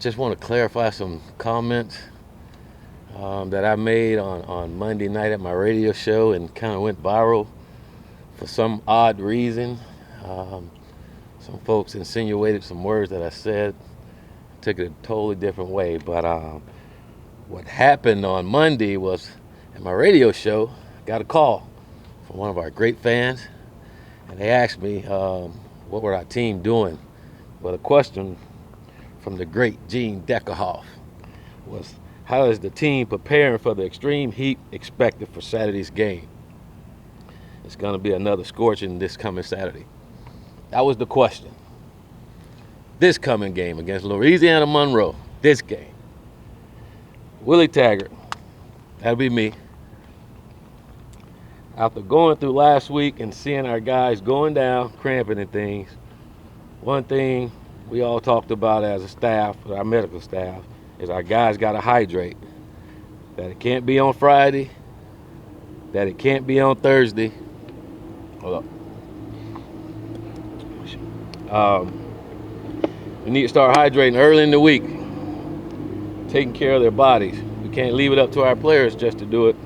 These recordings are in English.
just want to clarify some comments that I made on Monday night at my radio show and kind of went viral for some odd reason. Um, some folks insinuated some words that I said, took it a totally different way. But what happened on Monday was at my radio show, I got a call from one of our great fans, and they asked me what were our team doing. Well, the question from the great Gene Deckerhoff was, how is the team preparing for the extreme heat expected for Saturday's game? It's going to be another scorching this coming Saturday. That was the question. This coming game against Louisiana Monroe, this game. Willie Taggart, that'll be me. After going through last week and seeing our guys going down, cramping and things, one thing we all talked about as a staff, our medical staff, is our guys got to hydrate. That it can't be on Friday, that it can't be on Thursday. Hold up. We need to start hydrating early in the week, taking care of their bodies. We can't leave it up to our players just to do it.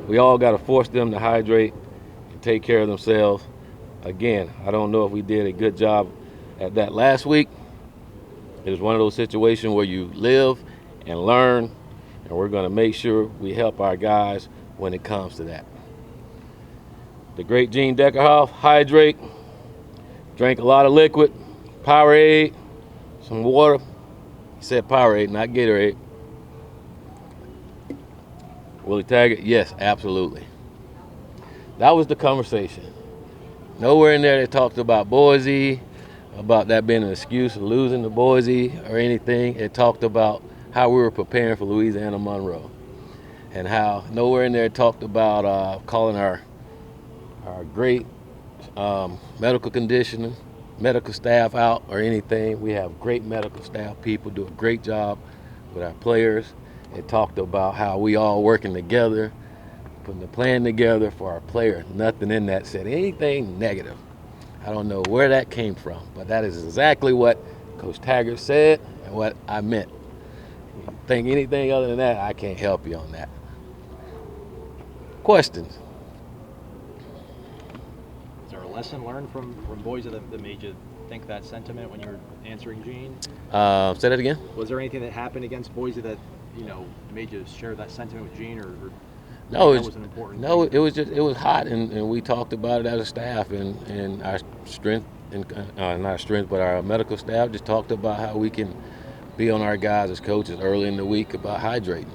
We all got to force them to hydrate and take care of themselves. Again, I don't know if we did a good job at that last week. It was one of those situations where you live and learn, and we're going to make sure we help our guys when it comes to that. The great Gene Deckerhoff, hydrate, drank a lot of liquid, Powerade, some water. He said Powerade, not Gatorade. Willie Taggart, yes, absolutely. That was the conversation. Nowhere in there they talked about Boise, about that being an excuse of losing to Boise or anything. It talked about how we were preparing for Louisiana Monroe, and how nowhere in there talked about calling our great medical conditioner, medical staff out or anything. We have great medical staff people do a great job with our players. It talked about how we all working together, putting the plan together for our players. Nothing in that said anything negative. I don't know where that came from, but that is exactly what Coach Taggart said and what I meant. If you think anything other than that, I can't help you on that. Questions? Is there a lesson learned from Boise that made you think that sentiment when you were answering Gene? Say that again? Was there anything that happened against Boise that made you share that sentiment with Gene, or No, that wasn't important? No, it was just, it was hot, and we talked about it as a staff, and our strength, and not our strength, but our medical staff just talked about how we can be on our guys as coaches early in the week about hydrating,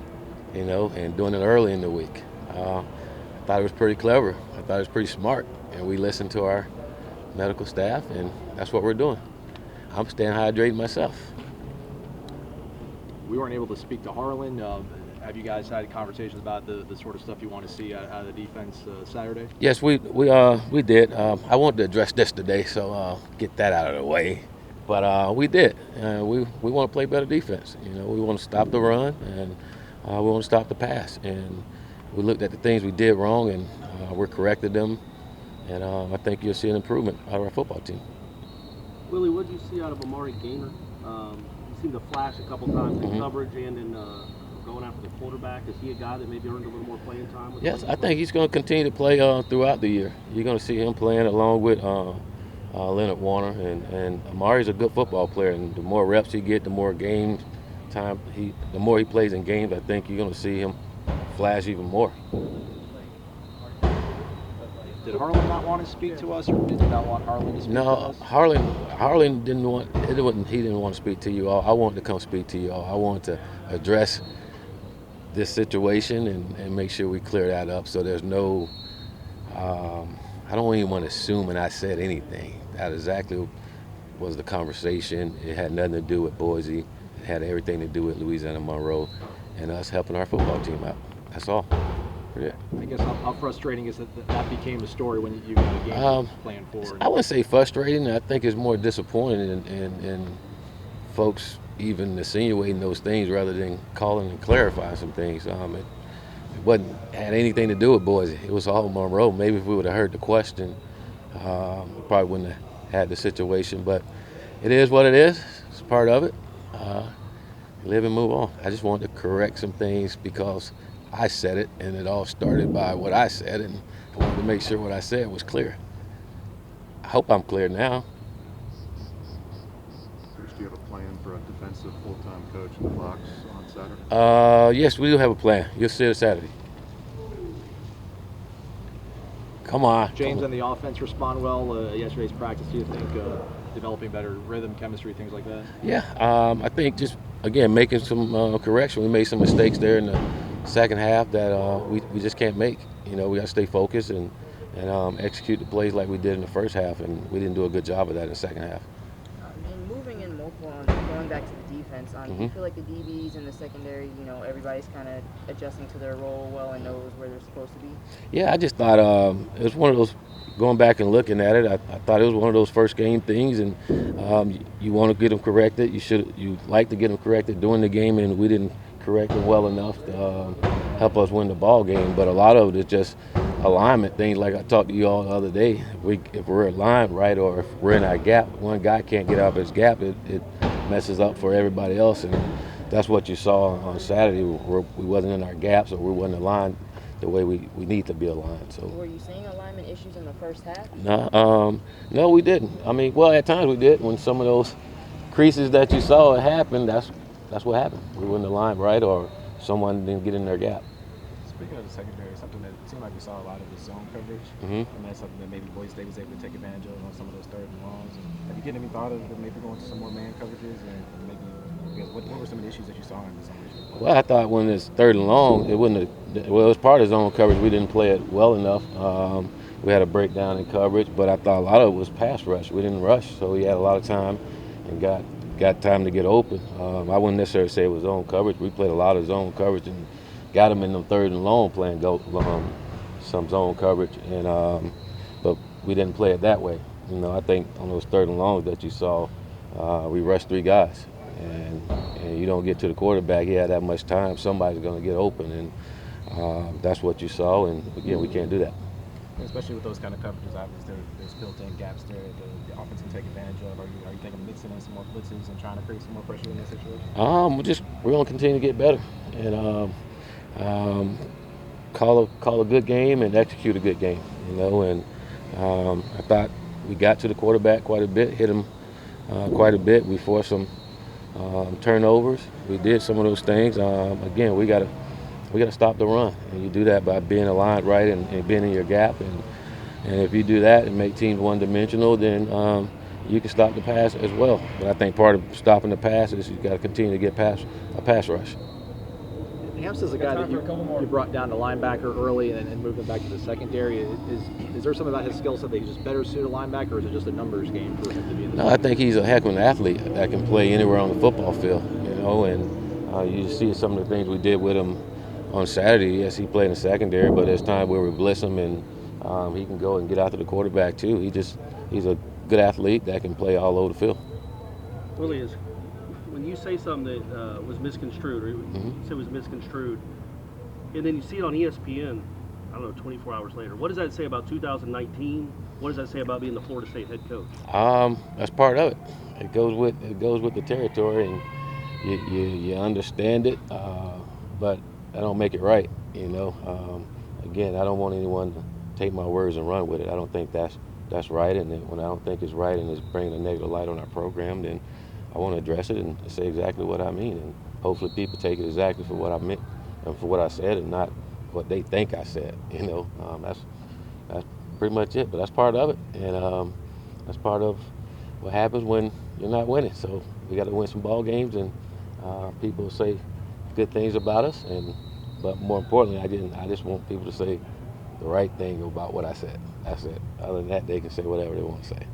and doing it early in the week. I thought it was pretty clever. I thought it was pretty smart, and we listened to our medical staff, and that's what we're doing. I'm staying hydrated myself. We weren't able to speak to Harlan. Have you guys had conversations about the sort of stuff you want to see out of the defense Saturday? Yes, we did. I wanted to address this today, so get that out of the way. But we did. We want to play better defense. We want to stop the run, and we want to stop the pass. And we looked at the things we did wrong, and we corrected them. And I think you'll see an improvement out of our football team. Willie, what did you see out of Amari Gainer? He seemed to flash a couple times in coverage and in going after the quarterback. Is he a guy that maybe earned a little more playing time? Yes, I think he's going to continue to play throughout the year. You're going to see him playing along with Leonard Warner, and Amari's a good football player. And the more reps he gets, the more game time the more he plays in games. I think you're going to see him flash even more. Did Harlan not want to speak to us, or did you not want Harlan to speak to us? No, Harlan didn't want. He didn't want to speak to you all. I wanted to come speak to you all. I wanted to address this situation and make sure we clear that up. So there's no. I don't even want to assume and I said anything. That exactly was the conversation. It had nothing to do with Boise. It had everything to do with Louisiana Monroe and us helping our football team out. That's all. Yeah. I guess how frustrating is that became the story when you got a game plan for? I wouldn't say frustrating. I think it's more disappointing in folks even insinuating those things rather than calling and clarifying some things. It wasn't had anything to do with Boise. It was all Monroe. Maybe if we would have heard the question, we probably wouldn't have had the situation. But it is what it is. It's part of it. live and move on. I just wanted to correct some things because I said it, and it all started by what I said, and I wanted to make sure what I said was clear. I hope I'm clear now. Coach, do you have a plan for a defensive full-time coach in the box on Saturday? Yes, we do have a plan. You'll see it Saturday. Come on. James come on. and the offense respond well yesterday's practice. Do you think developing better rhythm, chemistry, things like that? Yeah, I think just again making some correction. We made some mistakes there in the second half that we just can't make. You know, we got to stay focused and execute the plays like we did in the first half, and we didn't do a good job of that in the second half. And moving in multiple, going back to the defense, do you feel like the DBs and the secondary, everybody's kind of adjusting to their role well and knows where they're supposed to be? Yeah, I just thought it was one of those. Going back and looking at it, I thought it was one of those first game things, and you want to get them corrected. You like to get them corrected during the game, and we didn't correct them well enough to help us win the ball game. But a lot of it is just alignment things. Like I talked to you all the other day, if we're aligned right, or if we're in our gap, one guy can't get out of his gap, it messes up for everybody else, and that's what you saw on Saturday. We wasn't in our gaps, or we wasn't aligned the way we need to be aligned. So. Were you seeing alignment issues in the first half? No, we didn't. I mean, well, at times we did. When some of those creases that you saw happen, that's what happened. We weren't aligned right, or someone didn't get in their gap. Speaking of the secondary, something that it seemed like we saw a lot of the zone coverage, Mhm. and that's something that maybe Boise State was able to take advantage of on some of those third and longs. Have you given any thought of maybe going to some more man coverages, and maybe because what were some of the issues that you saw in the zone? Well, I thought when it's third and long, it wouldn't have, well, it was part of zone coverage. We didn't play it well enough. We had a breakdown in coverage, but I thought a lot of it was pass rush. We didn't rush, so we had a lot of time and got time to get open. I wouldn't necessarily say it was zone coverage. We played a lot of zone coverage and got them in the third and long playing some zone coverage, and but we didn't play it that way. You know, I think on those third and longs that you saw, we rushed three guys, and you don't get to the quarterback. He had that much time. Somebody's going to get open, and that's what you saw. And again, we can't do that. Especially with those kind of coverages, obviously there's built-in gaps there the offense can take advantage of. Are you thinking of mixing in some more blitzes and trying to create some more pressure in this situation? We're going to continue to get better, and call a good game and execute a good game. You know, and I thought we got to the quarterback quite a bit, hit him quite a bit. We forced some turnovers. We did some of those things. Again, we got to stop the run, and you do that by being aligned right and being in your gap. And if you do that and make teams one-dimensional, then you can stop the pass as well. But I think part of stopping the pass is you got to continue to get past a pass rush. Hamps is a guy that you brought down to linebacker early and moved him back to the secondary. Is there something about his skill set that he's just better suited linebacker, or is it just a numbers game for him to be in the No, I think he's a heck of an athlete that can play anywhere on the football field, you know, and you see some of the things we did with him on Saturday. Yes, he played in the secondary, but there's time where we blitz him, and he can go and get after the quarterback too. He's a good athlete that can play all over the field. Willie, when you say something that was misconstrued, or you say was misconstrued, and then you see it on ESPN, I don't know, 24 hours later, what does that say about 2019? What does that say about being the Florida State head coach? That's part of it. It goes with the territory, and you understand it, but that don't make it right. You know, again, I don't want anyone to take my words and run with it. I don't think that's right, and when I don't think it's right and it's bringing a negative light on our program, then I want to address it and say exactly what I mean, and hopefully people take it exactly for what I meant and for what I said, and not what they think I said. You know, that's pretty much it. But that's part of it, and that's part of what happens when you're not winning. So we got to win some ball games, and people say good things about us, but more importantly, I just want people to say the right thing about what I said. That's it. Other than that, they can say whatever they want to say.